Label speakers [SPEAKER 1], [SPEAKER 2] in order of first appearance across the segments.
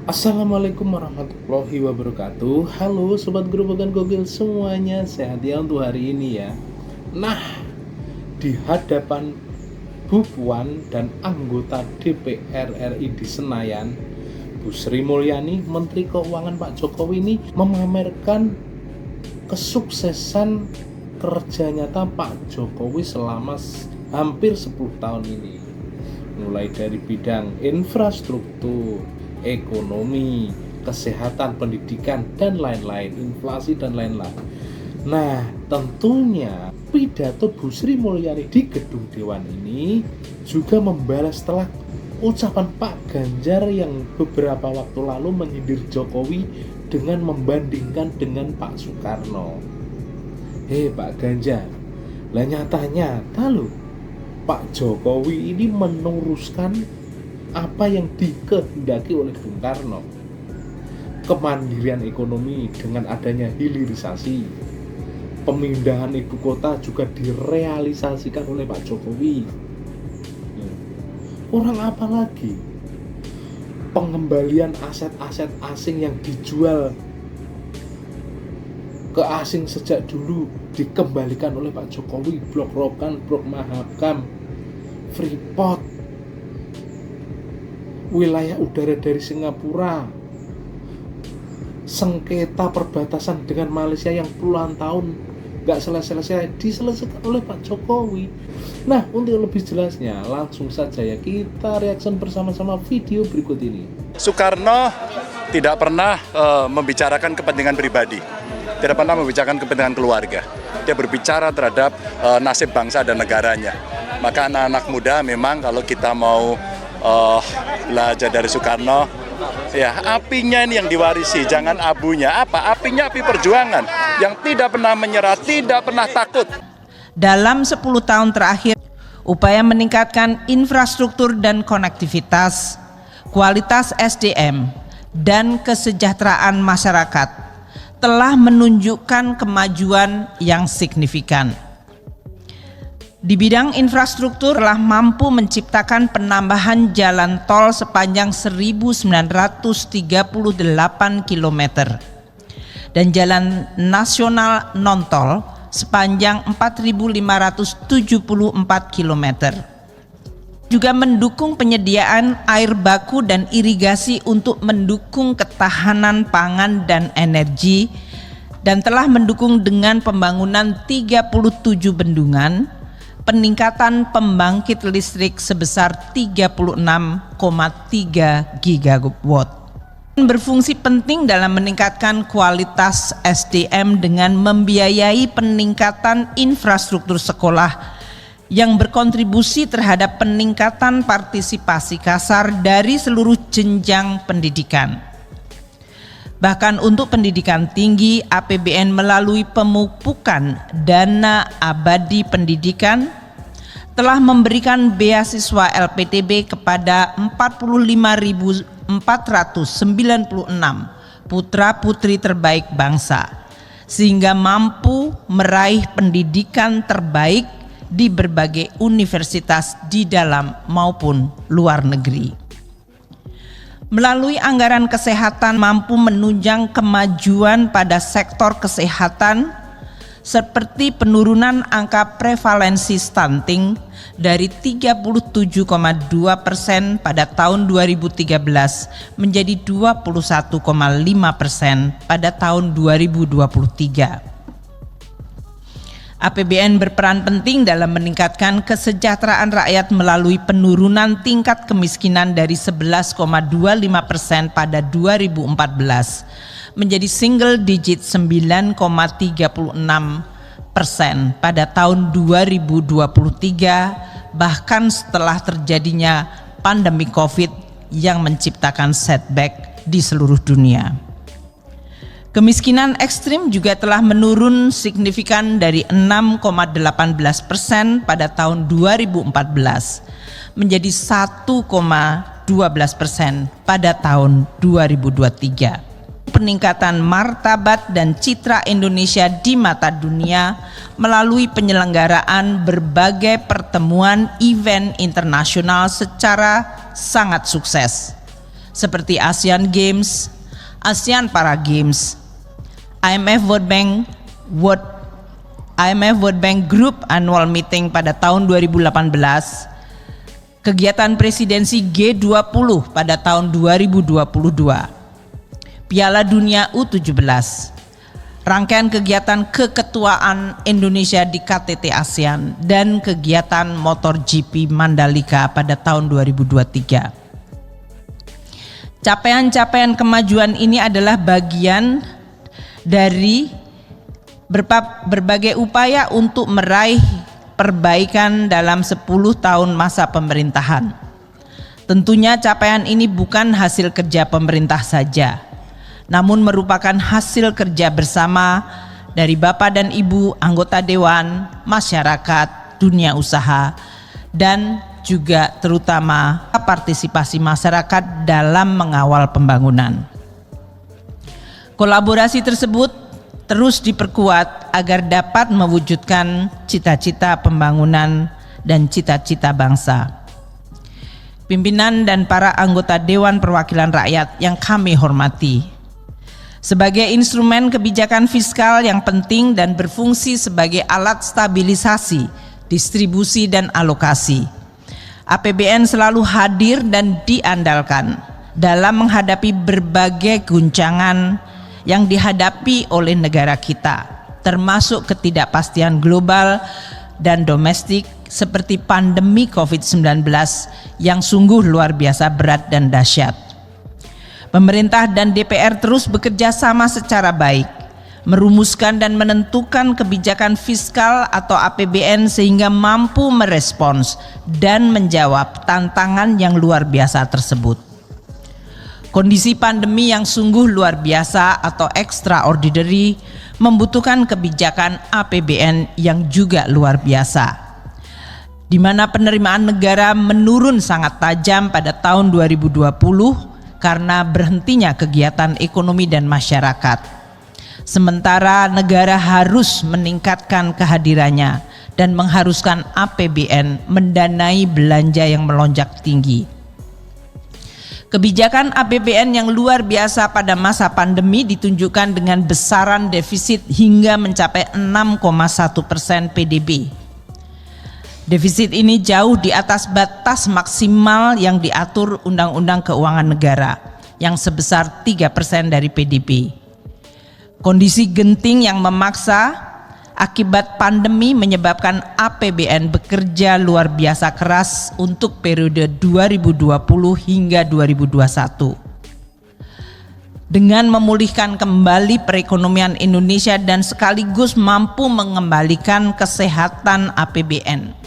[SPEAKER 1] Assalamualaikum warahmatullahi wabarakatuh. Halo Sobat Guru Bagan Gokil semuanya, sehat ya untuk hari ini ya. Nah, di hadapan Bu Puan dan anggota DPR RI di Senayan, Bu Sri Mulyani, Menteri Keuangan Pak Jokowi ini memamerkan kesuksesan kerja nyata Pak Jokowi selama hampir 10 tahun ini. Mulai dari bidang infrastruktur, ekonomi, kesehatan, pendidikan, dan lain-lain, inflasi dan lain-lain. Nah, tentunya pidato Bu Sri Mulyani di Gedung Dewan ini juga membalas setelah ucapan Pak Ganjar yang beberapa waktu lalu menyindir Jokowi dengan membandingkan dengan Pak Soekarno. Pak Ganjar, lah nyata-nyata loh Pak Jokowi ini meneruskan apa yang dikehendaki oleh Bung Karno. Kemandirian ekonomi dengan adanya hilirisasi, pemindahan ibu kota juga direalisasikan oleh Pak Jokowi. Kurang apa lagi? Pengembalian aset-aset asing yang dijual ke asing sejak dulu dikembalikan oleh Pak Jokowi. Blok Rokan, Blok Mahakam, Freeport, wilayah udara dari Singapura, sengketa perbatasan dengan Malaysia yang puluhan tahun gak selesai-selesai diselesaikan oleh Pak Jokowi. Nah, untuk lebih jelasnya langsung saja ya kita reaction bersama-sama video berikut ini.
[SPEAKER 2] Soekarno tidak pernah membicarakan kepentingan pribadi, tidak pernah membicarakan kepentingan keluarga. Dia berbicara terhadap nasib bangsa dan negaranya. Maka anak-anak muda memang kalau kita mau belajar dari Soekarno, ya apinya ini yang diwarisi, jangan abunya. Apa? Apinya api perjuangan yang tidak pernah menyerah, tidak pernah takut.
[SPEAKER 3] Dalam 10 tahun terakhir, upaya meningkatkan infrastruktur dan konektivitas, kualitas SDM, dan kesejahteraan masyarakat telah menunjukkan kemajuan yang signifikan. Di bidang infrastruktur telah mampu menciptakan penambahan jalan tol sepanjang 1.938 km dan jalan nasional non-tol sepanjang 4.574 km. Juga mendukung penyediaan air baku dan irigasi untuk mendukung ketahanan pangan dan energi, dan telah mendukung dengan pembangunan 37 bendungan, peningkatan pembangkit listrik sebesar 36,3 gigawatt. Berfungsi penting dalam meningkatkan kualitas SDM dengan membiayai peningkatan infrastruktur sekolah yang berkontribusi terhadap peningkatan partisipasi kasar dari seluruh jenjang pendidikan. Bahkan untuk pendidikan tinggi, APBN melalui pemupukan dana abadi pendidikan telah memberikan beasiswa LPDB kepada 45.496 putra-putri terbaik bangsa, sehingga mampu meraih pendidikan terbaik di berbagai universitas di dalam maupun luar negeri. Melalui anggaran kesehatan mampu menunjang kemajuan pada sektor kesehatan seperti penurunan angka prevalensi stunting dari 37,2% pada tahun 2013 menjadi 21,5% pada tahun 2023. APBN berperan penting dalam meningkatkan kesejahteraan rakyat melalui penurunan tingkat kemiskinan dari 11,25% pada 2014 menjadi single digit 9,36% pada tahun 2023, bahkan setelah terjadinya pandemi COVID yang menciptakan setback di seluruh dunia. Kemiskinan ekstrim juga telah menurun signifikan dari 6,18% pada tahun 2014 menjadi 1,12% pada tahun 2023. Peningkatan martabat dan citra Indonesia di mata dunia melalui penyelenggaraan berbagai pertemuan event internasional secara sangat sukses, seperti ASEAN Games, ASEAN Para Games, IMF World Bank Group Annual Meeting pada tahun 2018, kegiatan presidensi G20 pada tahun 2022, Piala Dunia U17, rangkaian kegiatan keketuaan Indonesia di KTT ASEAN, dan kegiatan MotoGP Mandalika pada tahun 2023. Capaian-capaian kemajuan ini adalah bagian dari berbagai upaya untuk meraih perbaikan dalam 10 tahun masa pemerintahan. Tentunya capaian ini bukan hasil kerja pemerintah saja, namun merupakan hasil kerja bersama dari Bapak dan Ibu anggota Dewan, masyarakat, dunia usaha, dan juga terutama partisipasi masyarakat dalam mengawal pembangunan. Kolaborasi tersebut terus diperkuat agar dapat mewujudkan cita-cita pembangunan dan cita-cita bangsa. Pimpinan dan para anggota Dewan Perwakilan Rakyat yang kami hormati, sebagai instrumen kebijakan fiskal yang penting dan berfungsi sebagai alat stabilisasi, distribusi, dan alokasi, APBN selalu hadir dan diandalkan dalam menghadapi berbagai guncangan yang dihadapi oleh negara kita, termasuk ketidakpastian global dan domestik seperti pandemi COVID-19 yang sungguh luar biasa berat dan dahsyat. Pemerintah dan DPR terus bekerja sama secara baik, merumuskan dan menentukan kebijakan fiskal atau APBN sehingga mampu merespons dan menjawab tantangan yang luar biasa tersebut. Kondisi pandemi yang sungguh luar biasa atau extraordinary membutuhkan kebijakan APBN yang juga luar biasa, di mana penerimaan negara menurun sangat tajam pada tahun 2020 karena berhentinya kegiatan ekonomi dan masyarakat. Sementara negara harus meningkatkan kehadirannya dan mengharuskan APBN mendanai belanja yang melonjak tinggi. Kebijakan APBN yang luar biasa pada masa pandemi ditunjukkan dengan besaran defisit hingga mencapai 6,1% PDB. Defisit ini jauh di atas batas maksimal yang diatur Undang-Undang Keuangan Negara yang sebesar 3% dari PDB. Kondisi genting yang memaksa akibat pandemi menyebabkan APBN bekerja luar biasa keras untuk periode 2020 hingga 2021. Dengan memulihkan kembali perekonomian Indonesia dan sekaligus mampu mengembalikan kesehatan APBN.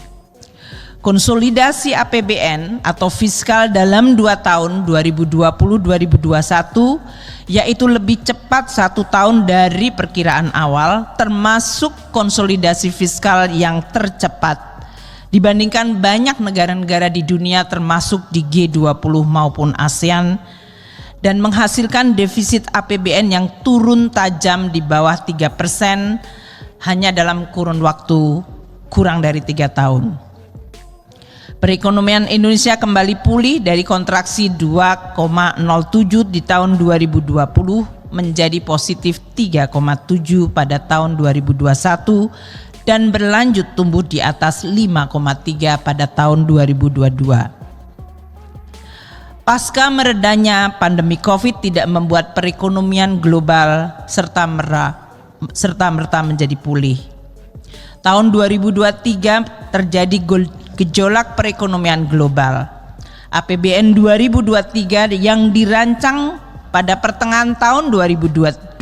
[SPEAKER 3] Konsolidasi APBN atau fiskal dalam 2 tahun 2020-2021 yaitu lebih cepat 1 tahun dari perkiraan awal, termasuk konsolidasi fiskal yang tercepat dibandingkan banyak negara-negara di dunia termasuk di G20 maupun ASEAN, dan menghasilkan defisit APBN yang turun tajam di bawah 3% hanya dalam kurun waktu kurang dari 3 tahun. Perekonomian Indonesia kembali pulih dari kontraksi 2,07 di tahun 2020 menjadi positif 3,7 pada tahun 2021 dan berlanjut tumbuh di atas 5,3 pada tahun 2022. Pasca meredanya pandemi COVID tidak membuat perekonomian global serta merta menjadi pulih. Tahun 2023 terjadi gejolak perekonomian global. APBN 2023 yang dirancang pada pertengahan tahun 2022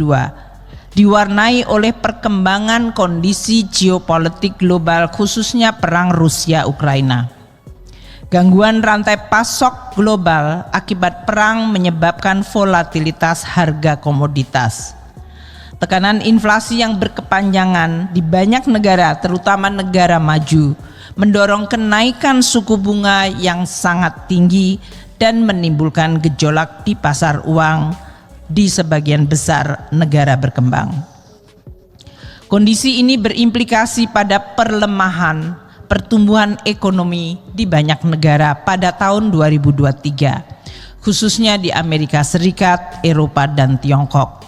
[SPEAKER 3] diwarnai oleh perkembangan kondisi geopolitik global, khususnya perang Rusia-Ukraina. Gangguan rantai pasok global akibat perang menyebabkan volatilitas harga komoditas. Tekanan inflasi yang berkepanjangan di banyak negara, terutama negara maju, mendorong kenaikan suku bunga yang sangat tinggi dan menimbulkan gejolak di pasar uang di sebagian besar negara berkembang. Kondisi ini berimplikasi pada perlemahan pertumbuhan ekonomi di banyak negara pada tahun 2023, khususnya di Amerika Serikat, Eropa, dan Tiongkok.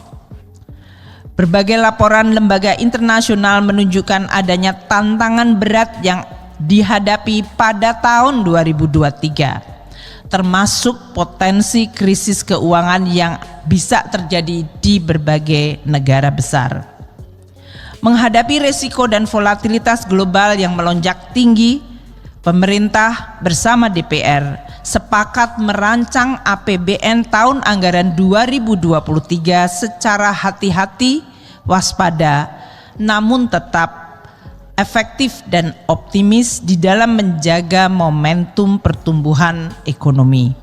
[SPEAKER 3] Berbagai laporan lembaga internasional menunjukkan adanya tantangan berat yang dihadapi pada tahun 2023, termasuk potensi krisis keuangan yang bisa terjadi di berbagai negara besar. Menghadapi risiko dan volatilitas global yang melonjak tinggi, pemerintah bersama DPR sepakat merancang APBN tahun anggaran 2023 secara hati-hati, waspada, namun tetap efektif dan optimis di dalam menjaga momentum pertumbuhan ekonomi.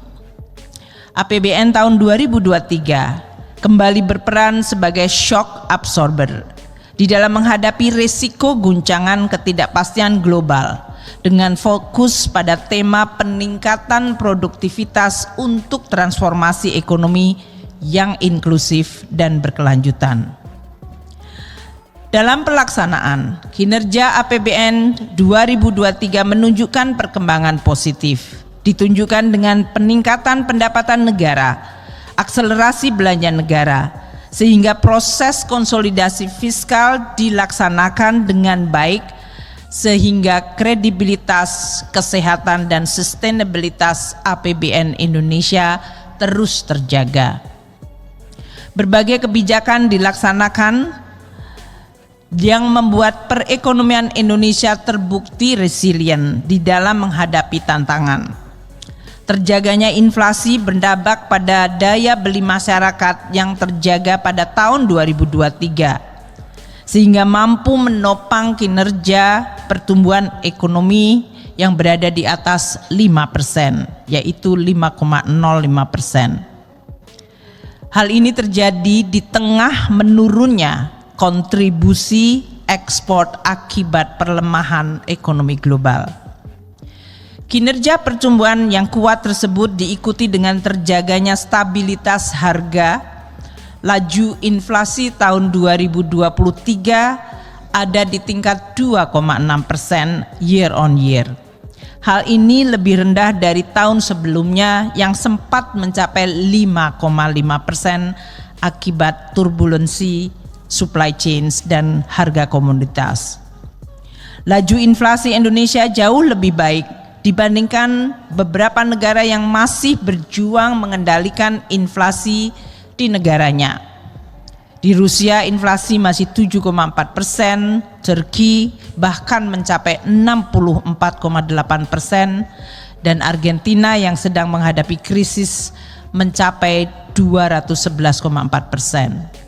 [SPEAKER 3] APBN tahun 2023 kembali berperan sebagai shock absorber di dalam menghadapi risiko guncangan ketidakpastian global dengan fokus pada tema peningkatan produktivitas untuk transformasi ekonomi yang inklusif dan berkelanjutan. Dalam pelaksanaan, kinerja APBN 2023 menunjukkan perkembangan positif, ditunjukkan dengan peningkatan pendapatan negara, akselerasi belanja negara, sehingga proses konsolidasi fiskal dilaksanakan dengan baik, sehingga kredibilitas, kesehatan, dan sustainabilitas APBN Indonesia terus terjaga. Berbagai kebijakan dilaksanakan yang membuat perekonomian Indonesia terbukti resilient di dalam menghadapi tantangan. Terjaganya inflasi berdampak pada daya beli masyarakat yang terjaga pada tahun 2023, sehingga mampu menopang kinerja pertumbuhan ekonomi yang berada di atas 5%, yaitu 5,05%. Hal ini terjadi di tengah menurunnya kontribusi ekspor akibat pelemahan ekonomi global. Kinerja pertumbuhan yang kuat tersebut diikuti dengan terjaganya stabilitas harga. Laju inflasi tahun 2023 ada di tingkat 2,6% year on year. Hal ini lebih rendah dari tahun sebelumnya yang sempat mencapai 5,5% akibat turbulensi supply chains dan harga komoditas. Laju inflasi Indonesia jauh lebih baik dibandingkan beberapa negara yang masih berjuang mengendalikan inflasi di negaranya. Di Rusia inflasi masih 7,4%, Turki bahkan mencapai 64,8%, dan Argentina yang sedang menghadapi krisis mencapai 211,4%.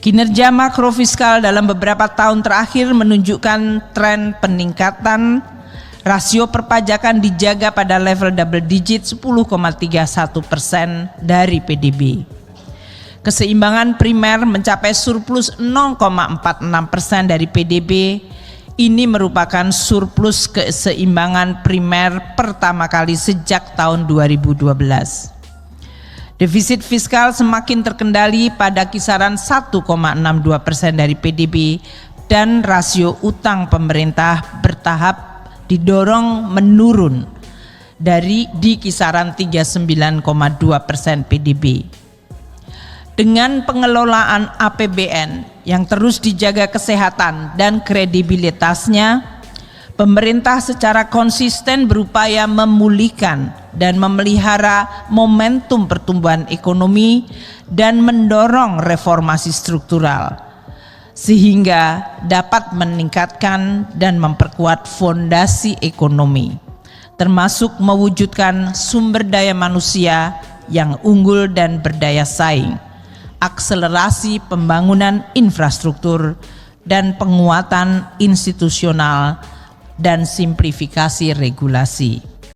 [SPEAKER 3] Kinerja makrofiskal dalam beberapa tahun terakhir menunjukkan tren peningkatan. Rasio perpajakan dijaga pada level double digit 10,31% dari PDB. Keseimbangan primer mencapai surplus 0,46% dari PDB. Ini merupakan surplus keseimbangan primer pertama kali sejak tahun 2012. Defisit fiskal semakin terkendali pada kisaran 1,62% dari PDB dan rasio utang pemerintah bertahap didorong menurun di kisaran 39,2% PDB. Dengan pengelolaan APBN yang terus dijaga kesehatan dan kredibilitasnya, pemerintah secara konsisten berupaya memulihkan dan memelihara momentum pertumbuhan ekonomi dan mendorong reformasi struktural, sehingga dapat meningkatkan dan memperkuat fondasi ekonomi, termasuk mewujudkan sumber daya manusia yang unggul dan berdaya saing, akselerasi pembangunan infrastruktur, dan penguatan institusional dan simplifikasi regulasi.